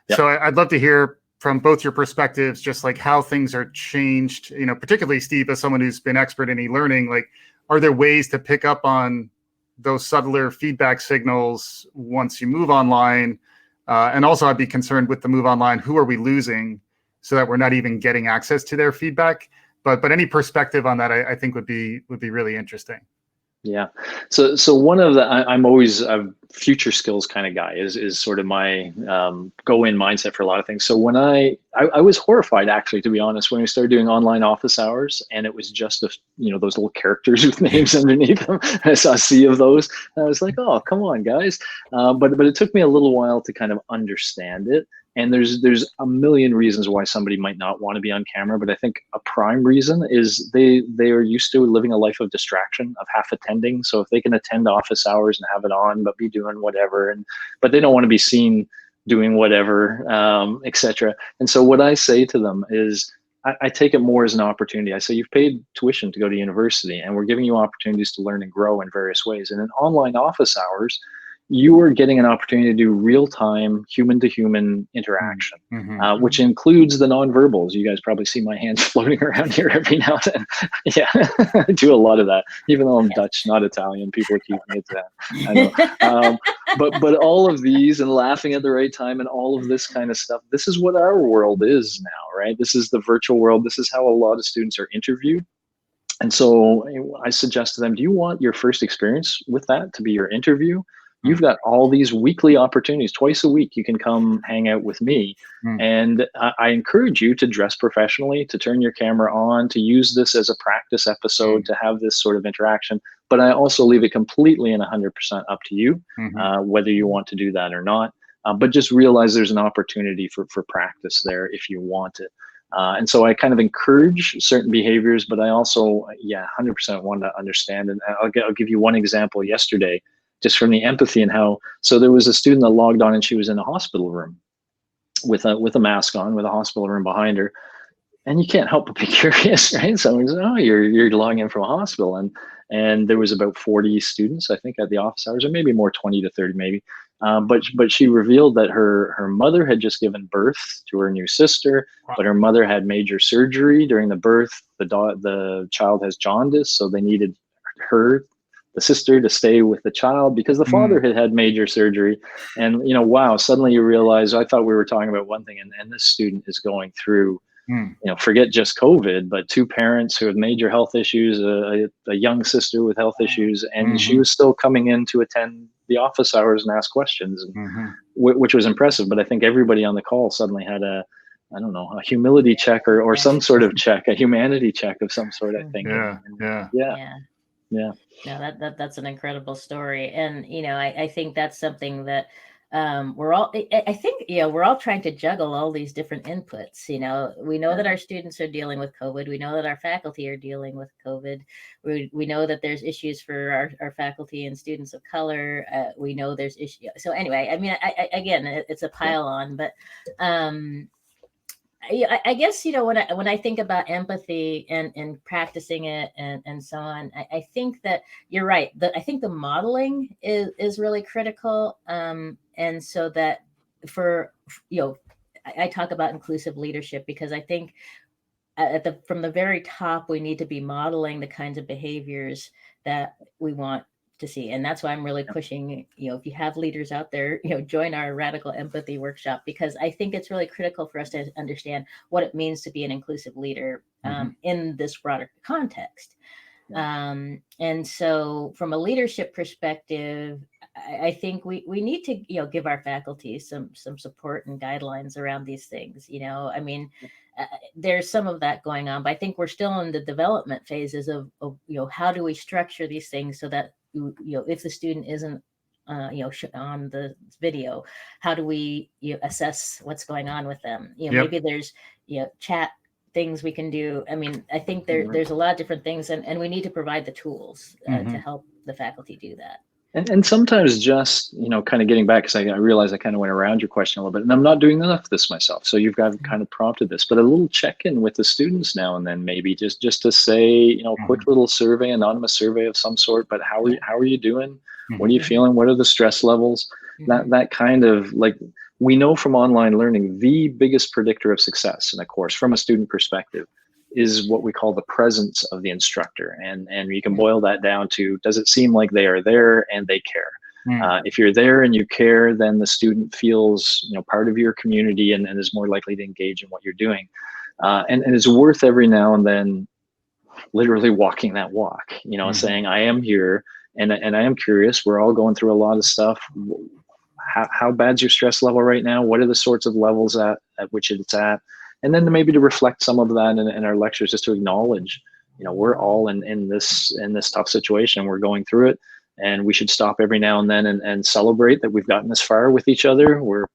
Yep. So I'd love to hear from both your perspectives, just like how things are changed, particularly Steve, as someone who's been expert in e-learning, like, are there ways to pick up on those subtler feedback signals once you move online? And also I'd be concerned with the move online, who are we losing so that we're not even getting access to their feedback? But any perspective on that, I think would be really interesting. Yeah. So one of the, I'm always a future skills kind of guy is sort of my go in mindset for a lot of things. So when I was horrified, actually, to be honest, when we started doing online office hours and it was just those little characters with names underneath them. I saw a sea of those. And I was like, oh, come on, guys. But it took me a little while to kind of understand it. And there's a million reasons why somebody might not want to be on camera, but I think a prime reason is they are used to living a life of distraction, of half attending. So if they can attend office hours and have it on, but be doing whatever, but they don't want to be seen doing whatever, etc. And so what I say to them is, I take it more as an opportunity. I say, you've paid tuition to go to university, and we're giving you opportunities to learn and grow in various ways. And in online office hours, you are getting an opportunity to do real-time human-to-human interaction, which includes the nonverbals. You guys probably see my hands floating around here every now and then. Yeah, I do a lot of that. Even though I'm Dutch, not Italian, people keep me to that. I know. But all of these and laughing at the right time and all of this kind of stuff, this is what our world is now, right? This is the virtual world. This is how a lot of students are interviewed. And so I suggest to them, do you want your first experience with that to be your interview? You've got all these weekly opportunities. Twice a week, you can come hang out with me. And I encourage you to dress professionally, to turn your camera on, to use this as a practice episode, to have this sort of interaction. But I also leave it completely and 100% up to you, whether you want to do that or not. But just realize there's an opportunity for practice there if you want it. And so I kind of encourage certain behaviors, but I also, 100% want to understand. And I'll give you one example yesterday, just from the empathy and how, so there was a student that logged on and she was in a hospital room with a mask on, with a hospital room behind her. And you can't help but be curious, right? Someone says, oh, you're logging in from a hospital. And there was about 40 students, I think, at the office hours, or maybe more, 20 to 30 maybe. But she revealed that her mother had just given birth to her new sister, but her mother had major surgery during the birth. The child has jaundice, so they needed the sister, to stay with the child because the father had major surgery. And wow, suddenly you realize, I thought we were talking about one thing, and this student is going through, forget just COVID, but two parents who have major health issues, a young sister with health issues, and she was still coming in to attend the office hours and ask questions, which was impressive. But I think everybody on the call suddenly had a humility check or some sort of check, a humanity check of some sort, I think. Yeah. No, that's an incredible story. And, I think that's something that we're all trying to juggle all these different inputs. We know that our students are dealing with COVID. We know that our faculty are dealing with COVID. We know that there's issues for our faculty and students of color. We know there's issues. So anyway, I mean, again, it's a pile on, but I guess, when I think about empathy and practicing it and so on, I think that you're right. I think the modeling is really critical. And so that I talk about inclusive leadership because I think from the very top, we need to be modeling the kinds of behaviors that we want to see. And that's why I'm really pushing, if you have leaders out there, join our radical empathy workshop, because I think it's really critical for us to understand what it means to be an inclusive leader in this broader context. And so from a leadership perspective, I think we need to, give our faculty some support and guidelines around these things. I mean, there's some of that going on, but I think we're still in the development phases of how do we structure these things so that, if the student isn't, on the video, how do we assess what's going on with them? Maybe there's, chat things we can do. I mean, I think there's a lot of different things, and we need to provide the tools to help the faculty do that. And sometimes just, kind of getting back, because I realize I kind of went around your question a little bit, and I'm not doing enough of this myself. So you've got kind of prompted this, but a little check-in with the students now and then, maybe just to say, a quick little survey, anonymous survey of some sort, but how are you doing? What are you feeling? What are the stress levels? That kind of, like, we know from online learning, the biggest predictor of success in a course from a student perspective is what we call the presence of the instructor. And you can boil that down to, does it seem like they are there and they care? If you're there and you care, then the student feels part of your community and is more likely to engage in what you're doing. And it's worth every now and then literally walking that walk, saying, I am here and I am curious. We're all going through a lot of stuff. How bad's your stress level right now? What are the sorts of levels at which it's at? And then maybe to reflect some of that in our lectures, just to acknowledge, we're all in this tough situation. We're going through it, and we should stop every now and then and celebrate that we've gotten this far with each other. We're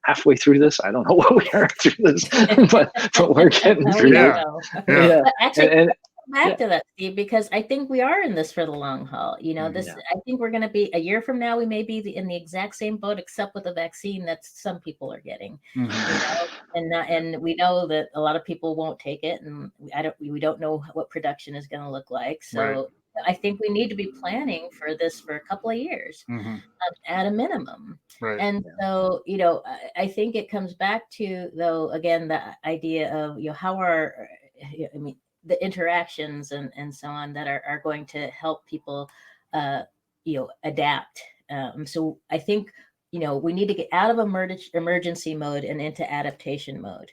halfway through this. I don't know what we are through this, but we're getting through it. Yeah. Actually, back to that, Steve, because I think we are in this for the long haul. I think we're going to be a year from now. We may be in the exact same boat, except with a vaccine that some people are getting. And we know that a lot of people won't take it, and we don't know what production is going to look like. So I think we need to be planning for this for a couple of years at a minimum. Right. And so, I think it comes back to, though, again, the idea of, how the interactions and so on that are going to help people, adapt. So I think, we need to get out of emergency mode and into adaptation mode.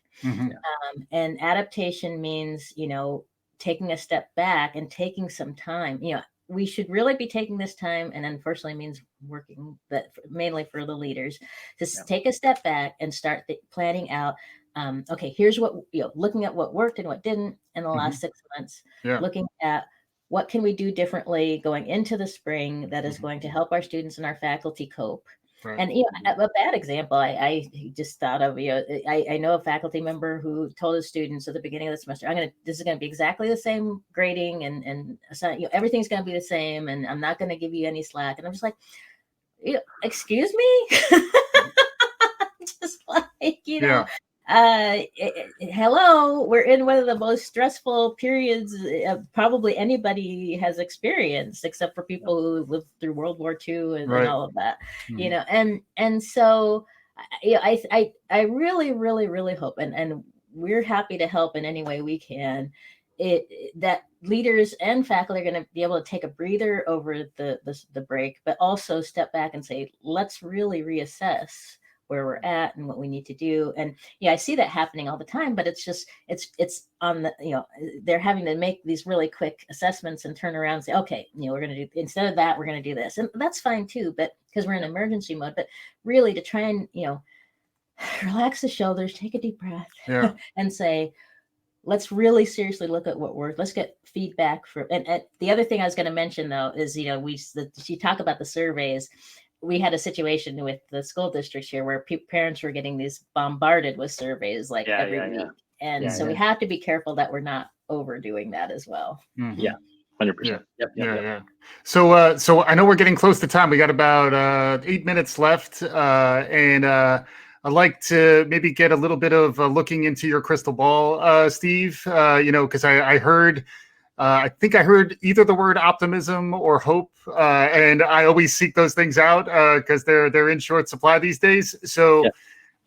And adaptation means, taking a step back and taking some time. We should really be taking this time, and unfortunately means working, but mainly for the leaders, to take a step back and start planning out. Okay, here's what, looking at what worked and what didn't in the last 6 months, looking at what can we do differently going into the spring that is going to help our students and our faculty cope. Right. And a bad example I just thought of, I know a faculty member who told his students at the beginning of the semester, this is going to be exactly the same grading and everything's going to be the same, and I'm not going to give you any slack. And I'm just like, excuse me? Just like, hello, we're in one of the most stressful periods probably anybody has experienced, except for people who lived through World War II and all of that, and so I really, really, really hope, and we're happy to help in any way we can, that leaders and faculty are going to be able to take a breather over the break, but also step back and say, let's really reassess where we're at and what we need to do. And I see that happening all the time, but it's just, it's on the, they're having to make these really quick assessments and turn around and say, okay, we're going to do, instead of that, we're going to do this. And that's fine too, but because we're in emergency mode, but really to try and, relax the shoulders, take a deep breath and say, let's really seriously look at what worked. Let's get feedback from, and the other thing I was going to mention though, is, you talk about the surveys. We had a situation with the school districts here where parents were getting these bombarded with surveys every week. And so we have to be careful that we're not overdoing that as well. Yeah, 100%. Yep. So I know we're getting close to time. We got about 8 minutes left. And I'd like to maybe get a little bit of looking into your crystal ball, Steve, because I heard, I think I heard either the word optimism or hope, and I always seek those things out because they're in short supply these days. So,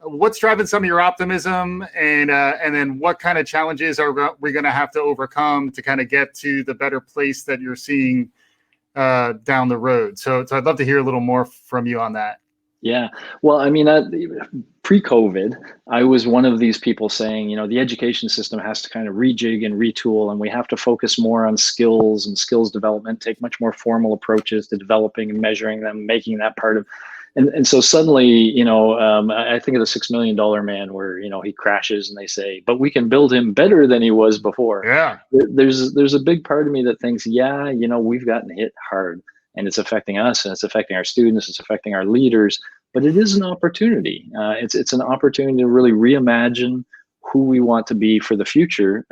what's driving some of your optimism, and then what kind of challenges are we going to have to overcome to kind of get to the better place that you're seeing down the road? So I'd love to hear a little more from you on that. Yeah, well, I mean, pre-COVID, I was one of these people saying, the education system has to kind of rejig and retool, and we have to focus more on skills and skills development, take much more formal approaches to developing and measuring them, making that part of, and so suddenly, I think of the $6 Million Man where, he crashes and they say, but we can build him better than he was before. Yeah. There's a big part of me that thinks, we've gotten hit hard. And it's affecting us, and it's affecting our students, it's affecting our leaders, but it is an opportunity. It's an opportunity to really reimagine who we want to be for the future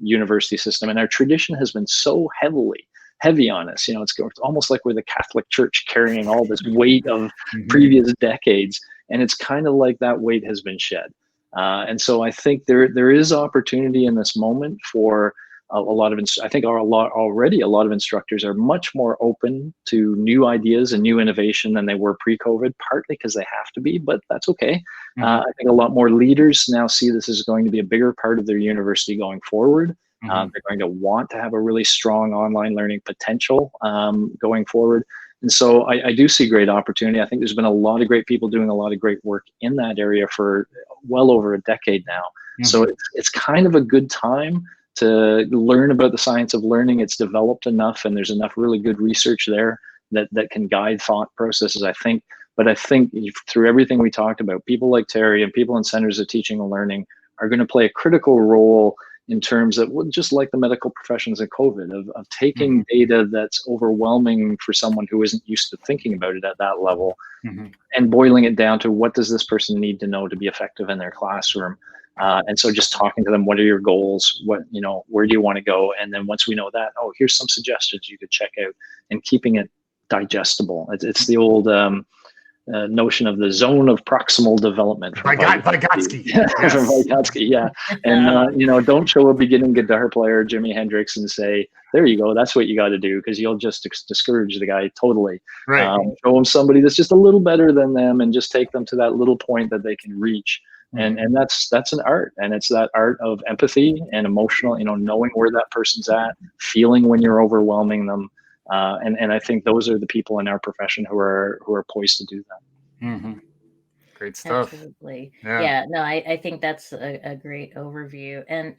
university system. And our tradition has been so heavy on us. It's almost like we're the Catholic Church carrying all this weight of previous decades. And it's kind of like that weight has been shed. And so I think there is opportunity in this moment for a lot of, I think already a lot of instructors are much more open to new ideas and new innovation than they were pre-COVID, partly because they have to be, but that's okay. I think a lot more leaders now see this as going to be a bigger part of their university going forward. They're going to want to have a really strong online learning potential going forward. And so I do see great opportunity. I think there's been a lot of great people doing a lot of great work in that area for well over a decade now. So it's kind of a good time to learn about the science of learning. It's developed enough, and there's enough really good research there that can guide thought processes, I think. But I think through everything we talked about, people like Terri and people in centers of teaching and learning are going to play a critical role in terms of, just like the medical professions in COVID, of taking data that's overwhelming for someone who isn't used to thinking about it at that level, and boiling it down to what does this person need to know to be effective in their classroom. And so just talking to them, what are your goals? Where do you want to go? And then once we know that, here's some suggestions you could check out, and keeping it digestible. It's the old notion of the zone of proximal development. Vygotsky. Vygotsky, yeah. And, don't show a beginning guitar player, Jimi Hendrix, and say, there you go, that's what you got to do, because you'll just discourage the guy totally. Right. Show them somebody that's just a little better than them, and just take them to that little point that they can reach. And that's an art, and it's that art of empathy and emotional, knowing where that person's at, feeling when you're overwhelming them. And I think those are the people in our profession who are poised to do that. Great stuff. Absolutely. Yeah. No, I think that's a great overview. And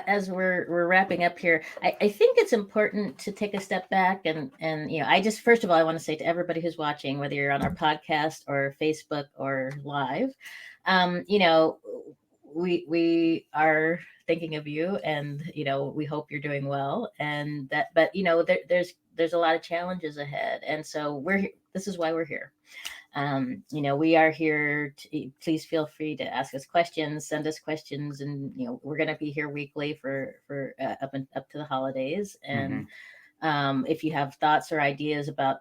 as we're wrapping up here, I think it's important to take a step back and I just, first of all, I want to say to everybody who's watching, whether you're on our podcast or Facebook or live, we are thinking of you, and we hope you're doing well, and that, but there's a lot of challenges ahead, and so this is why we're here. We are here please feel free to ask us questions, send us questions, and we're going to be here weekly for up to the holidays. And if you have thoughts or ideas about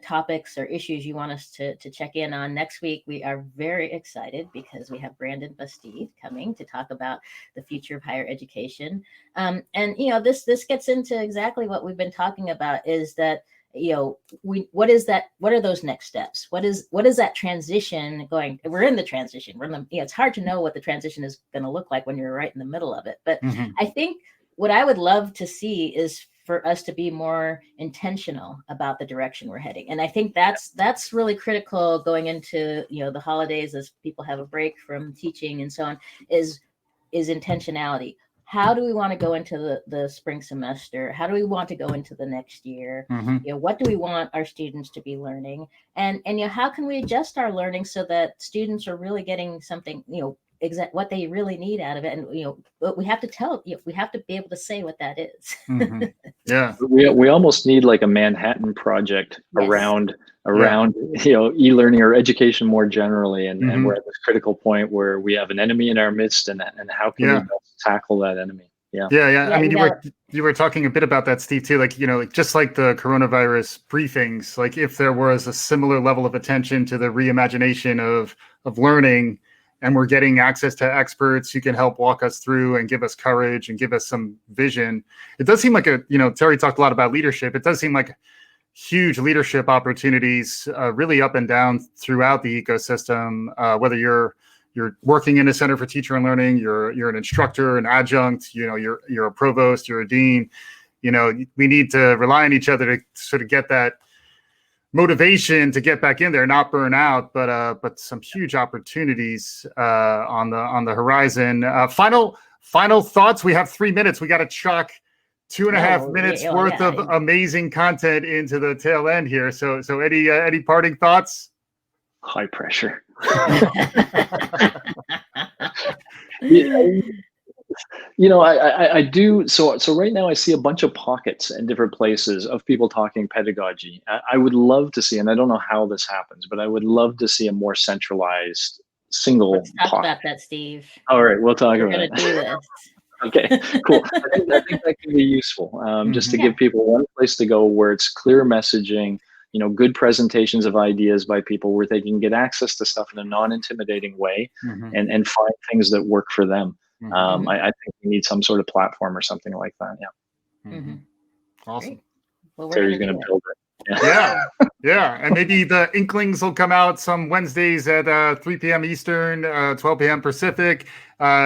topics or issues you want us to check in on next week, we are very excited because we have Brandon Bastide coming to talk about the future of higher education. And this gets into exactly what we've been talking about, is that what are those next steps? What is that transition going? We're in the transition. It's hard to know what the transition is going to look like when you're right in the middle of it. But I think what I would love to see is for us to be more intentional about the direction we're heading. And I think that's really critical going into, the holidays, as people have a break from teaching and so on, is intentionality. How do we want to go into the spring semester? How do we want to go into the next year? What do we want our students to be learning? And how can we adjust our learning so that students are really getting something, what they really need out of it? And but we have to we have to be able to say what that is. Yeah, we almost need like a Manhattan Project around e-learning or education more generally, and we're at this critical point where we have an enemy in our midst, and how can we tackle that enemy? Yeah. I mean, you were talking a bit about that, Steve, too. Like, just like the coronavirus briefings, like if there was a similar level of attention to the reimagination of learning, and we're getting access to experts who can help walk us through and give us courage and give us some vision. It does seem like Terri talked a lot about leadership. It does seem like huge leadership opportunities really up and down throughout the ecosystem, whether you're working in a center for teacher and learning, you're an instructor, an adjunct, you're a provost, you're a dean. We need to rely on each other to sort of get that motivation to get back in there, not burn out, but some huge opportunities on the horizon. Final thoughts. We have 3 minutes. We got to chuck 2.5 minutes worth of amazing content into the tail end here. So any parting thoughts? High pressure. I do. So right now I see a bunch of pockets in different places of people talking pedagogy. I would love to see, and I don't know how this happens, but I would love to see a more centralized single Let's talk pot. about that, Steve. All right, we'll talk We're about going to it. do this. Okay, cool. I think that can be useful, just to Yeah. give people one place to go where it's clear messaging, good presentations of ideas by people where they can get access to stuff in a non-intimidating way and find things that work for them. I think we need some sort of platform or something like that. Yeah. Awesome. Great. Well, we're Terry's going going to to build it. Yeah. And maybe the Inklings will come out some Wednesdays at 3 p.m. Eastern, 12 p.m. Pacific.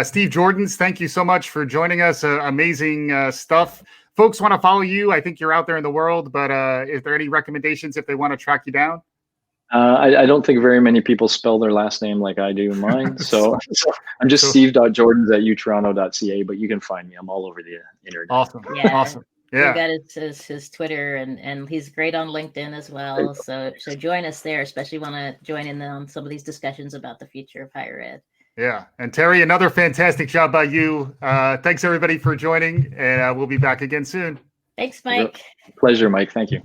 Steve Joordens, thank you so much for joining us. Amazing stuff. Folks want to follow you. I think you're out there in the world, but is there any recommendations if they want to track you down? I don't think very many people spell their last name like I do mine. So I'm just steve.jordens@utoronto.ca, but you can find me. I'm all over the internet. Awesome. Yeah. Awesome. We Yeah. got his Twitter and he's great on LinkedIn as well. So join us there, especially want to join in on some of these discussions about the future of higher ed. Yeah. And Terri, another fantastic job by you. Thanks everybody for joining, and we'll be back again soon. Thanks, Mike. Pleasure, Mike. Thank you.